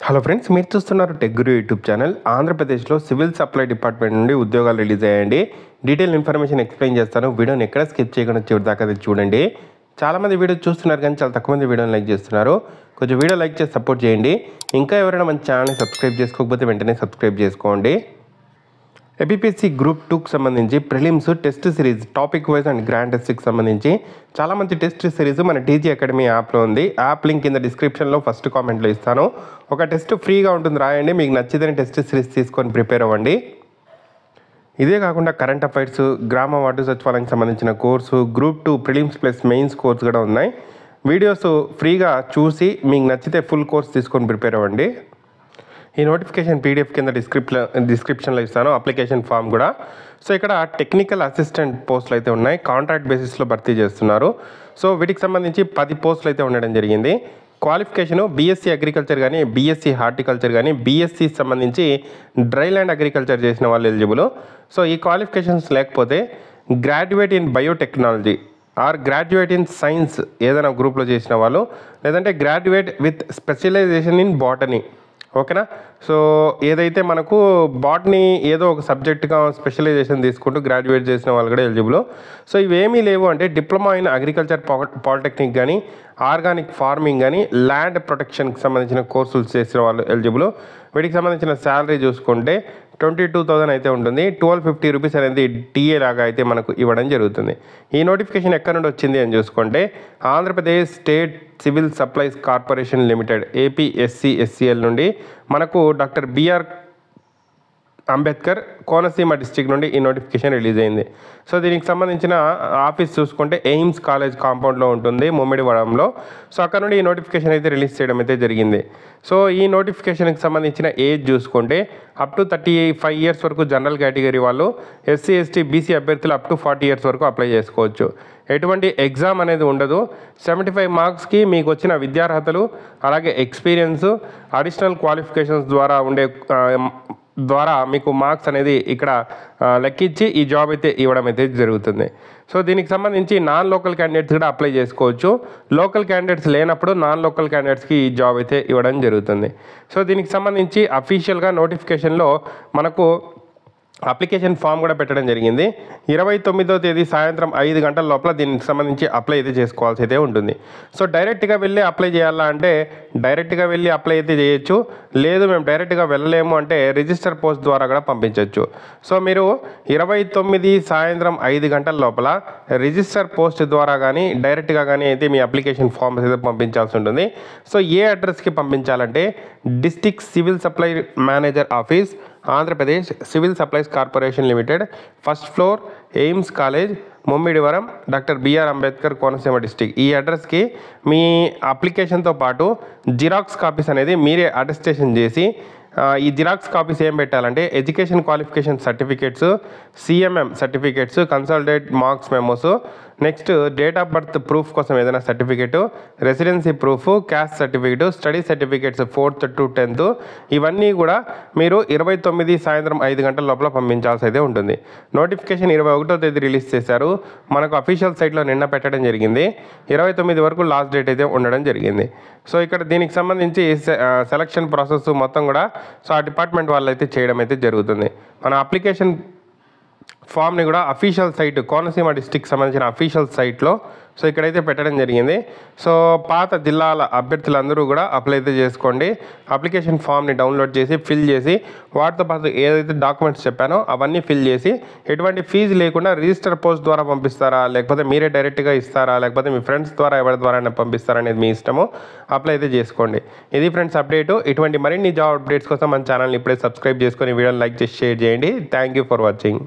Hello friends, మీరు చూస్తున్నారు tech గురు YouTube channel. ఆంధ్రప్రదేశ్లో సివిల్ సప్లై డిపార్ట్మెంట్ నుండి ఉద్యోగాలు రిలీజ్ అయ్యాయండి. డీటెయిల్ ఇన్ఫర్మేషన్ ఎక్స్ప్లెయిన్ చేస్తాను. వీడియోని ఎక్కడ స్కిప్ చేయకుండా చివరి దాకా అది చూడండి. చాలామంది వీడియో చూస్తున్నారు కానీ చాలా తక్కువ మంది వీడియోని లైక్ చేస్తున్నారు. కొంచెం వీడియో లైక్ చేసి సపోర్ట్ చేయండి. ఇంకా ఎవరైనా మన ఛానల్ని సబ్స్క్రైబ్ చేసుకోకపోతే వెంటనే సబ్స్క్రైబ్ చేసుకోండి. ఏపీపీఎస్సీ గ్రూప్ 2కి సంబంధించి prelims test series topic wise and grand టెస్ట్కి సంబంధించి చాలా మంచి టెస్ట్ సిరీస్ మన టీజీ అకాడమీ యాప్లో ఉంది. యాప్ లింక్ కింద డిస్క్రిప్షన్లో ఫస్ట్ కామెంట్లో ఇస్తాను. ఒక టెస్ట్ ఫ్రీగా ఉంటుంది, రాయండి. మీకు నచ్చితే టెస్ట్ సిరీస్ తీసుకొని ప్రిపేర్ అవ్వండి. ఇదే కాకుండా కరెంట్ అఫైర్స్, గ్రామ వార్డు సచివాలయానికి సంబంధించిన course, group 2 prelims plus mains course కూడా ఉన్నాయి. వీడియోస్ ఫ్రీగా చూసి మీకు నచ్చితే ఫుల్ కోర్స్ తీసుకొని ప్రిపేర్ అవ్వండి. ఈ నోటిఫికేషన్ పీడిఎఫ్ కింద డిస్క్రిప్షన్లో ఇస్తాను, అప్లికేషన్ ఫామ్ కూడా. సో ఇక్కడ టెక్నికల్ అసిస్టెంట్ పోస్టులు అయితే ఉన్నాయి, కాంట్రాక్ట్ బేసిస్లో భర్తీ చేస్తున్నారు. సో వీటికి సంబంధించి 10 పోస్టులు అయితే ఉండడం జరిగింది. క్వాలిఫికేషను బీఎస్సీ అగ్రికల్చర్ కానీ, బీఎస్సీ హార్టికల్చర్ కానీ, బీఎస్సీ సంబంధించి డ్రై ల్యాండ్ అగ్రికల్చర్ చేసిన వాళ్ళు ఎలిజిబుల్. సో ఈ క్వాలిఫికేషన్స్ లేకపోతే graduate in biotechnology or graduate in science ఏదైనా గ్రూప్లో చేసిన వాళ్ళు, లేదంటే graduate with specialisation in botany, ఓకేనా. సో ఏదైతే మనకు బాటనీ ఏదో ఒక సబ్జెక్ట్గా స్పెషలైజేషన్ తీసుకుంటూ గ్రాడ్యుయేట్ చేసిన వాళ్ళు కూడా ఎలిజిబుల్. సో ఇవేమీ లేవు అంటే డిప్లొమా ఇన్ అగ్రికల్చర్ పాలిటెక్నిక్ కానీ, ఆర్గానిక్ ఫార్మింగ్ కానీ, ల్యాండ్ ప్రొటెక్షన్కి సంబంధించిన కోర్సులు చేసిన వాళ్ళు ఎలిజిబుల్. వీటికి సంబంధించిన శాలరీ చూసుకుంటే 22,000 అయితే ఉంటుంది. 1250 రూపీస్ అనేది టీఏ లాగా అయితే మనకు ఇవ్వడం జరుగుతుంది. ఈ నోటిఫికేషన్ ఎక్కడి నుండి వచ్చింది అని చూసుకుంటే Andhra Pradesh state civil supplies corporation limited APSCSCL నుండి మనకు doctor BR Ambedkar Konaseema district నుండి ఈ నోటిఫికేషన్ రిలీజ్ అయింది. సో దీనికి సంబంధించిన ఆఫీస్ చూసుకుంటే ఎయిమ్స్ కాలేజ్ కాంపౌండ్లో ఉంటుంది, ముమ్మిడివరంలో. సో అక్కడ నుండి ఈ నోటిఫికేషన్ అయితే రిలీజ్ చేయడం అయితే జరిగింది. సో ఈ నోటిఫికేషన్కి సంబంధించిన ఏజ్ చూసుకుంటే అప్ టు 35 ఇయర్స్ వరకు జనరల్ కేటగిరీ వాళ్ళు, ఎస్సీ ఎస్టీ బీసీ అభ్యర్థులు అప్ టు 40 ఇయర్స్ వరకు అప్లై చేసుకోవచ్చు. ఎటువంటి ఎగ్జామ్ అనేది ఉండదు. 75 మార్క్స్కి మీకు వచ్చిన విద్యార్హతలు, అలాగే ఎక్స్పీరియన్స్, అడిషనల్ క్వాలిఫికేషన్స్ ద్వారా మీకు మార్క్స్ అనేది ఇక్కడ లెక్కించి ఈ జాబ్ అయితే ఇవ్వడం అయితే జరుగుతుంది. సో దీనికి సంబంధించి నాన్ లోకల్ క్యాండిడేట్స్ కూడా అప్లై చేసుకోవచ్చు. లోకల్ క్యాండిడేట్స్ లేనప్పుడు నాన్ లోకల్ క్యాండిడేట్స్కి ఈ జాబ్ అయితే ఇవ్వడం జరుగుతుంది. సో దీనికి సంబంధించి అఫీషియల్గా నోటిఫికేషన్లో మనకు అప్లికేషన్ ఫామ్ కూడా పెట్టడం జరిగింది. 29వ తేదీ సాయంత్రం 5 గంటల లోపల దీనికి సంబంధించి అప్లై అయితే చేసుకోవాల్సి అయితే ఉంటుంది. సో డైరెక్ట్గా వెళ్ళి అప్లై చేయాలా అంటే డైరెక్ట్గా వెళ్ళి అప్లై అయితే చేయొచ్చు. లేదు మేము డైరెక్ట్గా వెళ్ళలేము అంటే రిజిస్టర్ పోస్ట్ ద్వారా కూడా పంపించవచ్చు. సో మీరు 29 సాయంత్రం 5 గంటల లోపల రిజిస్టర్ పోస్ట్ ద్వారా కానీ డైరెక్ట్గా కానీ అయితే మీ అప్లికేషన్ ఫామ్స్ అయితే పంపించాల్సి ఉంటుంది. సో ఏ అడ్రస్కి పంపించాలంటే district civil supply manager office, Andhra Pradesh civil supplies corporation limited, first floor, Aims college, Mummidivaram, doctor BR Ambedkar Konaseema district. ఈ అడ్రస్కి మీ అప్లికేషన్తో పాటు జిరాక్స్ కాపీస్ అనేది మీరే అటెస్టేషన్ చేసి, ఈ జిరాక్స్ కాపీస్ ఏం పెట్టాలంటే education qualification certificates, CMM certificates, consolidated marks memos, next date of birth proof కోసం ఏదైనా certificate, residency proof, caste certificate, study certificates 4th to 10th, ఇవన్నీ కూడా మీరు 29 సాయంత్రం 5 గంటల లోపల పంపించాల్సి అయితే ఉంటుంది. నోటిఫికేషన్ 21వ తేదీ రిలీజ్ చేశారు. మనకు అఫీషియల్ సైట్లో నిన్న పెట్టడం జరిగింది. 29 వరకు లాస్ట్ డేట్ అయితే ఉండడం జరిగింది. సో ఇక్కడ దీనికి సంబంధించి సెలక్షన్ ప్రాసెస్ మొత్తం కూడా సో ఆ డిపార్ట్మెంట్ వాళ్ళు అయితే చేయడం అయితే జరుగుతుంది. మన అప్లికేషన్ ఫామ్ని కూడా అఫీషియల్ సైట్ కోనసీమ డిస్టిక్ సంబంధించిన అఫీషియల్ సైట్లో సో ఇక్కడైతే పెట్టడం జరిగింది. సో పాత జిల్లాల అభ్యర్థులందరూ కూడా అప్లై అయితే చేసుకోండి. అప్లికేషన్ ఫామ్ని డౌన్లోడ్ చేసి ఫిల్ చేసి వాటితో పాటు ఏదైతే డాక్యుమెంట్స్ చెప్పానో అవన్నీ ఫిల్ చేసి ఎటువంటి ఫీజు లేకుండా రిజిస్టర్ పోస్ట్ ద్వారా పంపిస్తారా, లేకపోతే మీరే డైరెక్ట్గా ఇస్తారా, లేకపోతే మీ ఫ్రెండ్స్ ద్వారా ఎవరి ద్వారా పంపిస్తారా అనేది మీ ఇష్టము. అప్లై అయితే చేసుకోండి. ఇది ఫ్రెండ్స్ అప్డేటు. ఇటువంటి మరిన్ని జాబ్ అప్డేట్స్ కోసం మన ఛానల్ని ఇప్పుడే సబ్స్క్రైబ్ చేసుకొని వీడియోని లైక్ చేసి షేర్ చేయండి. Thank you for watching.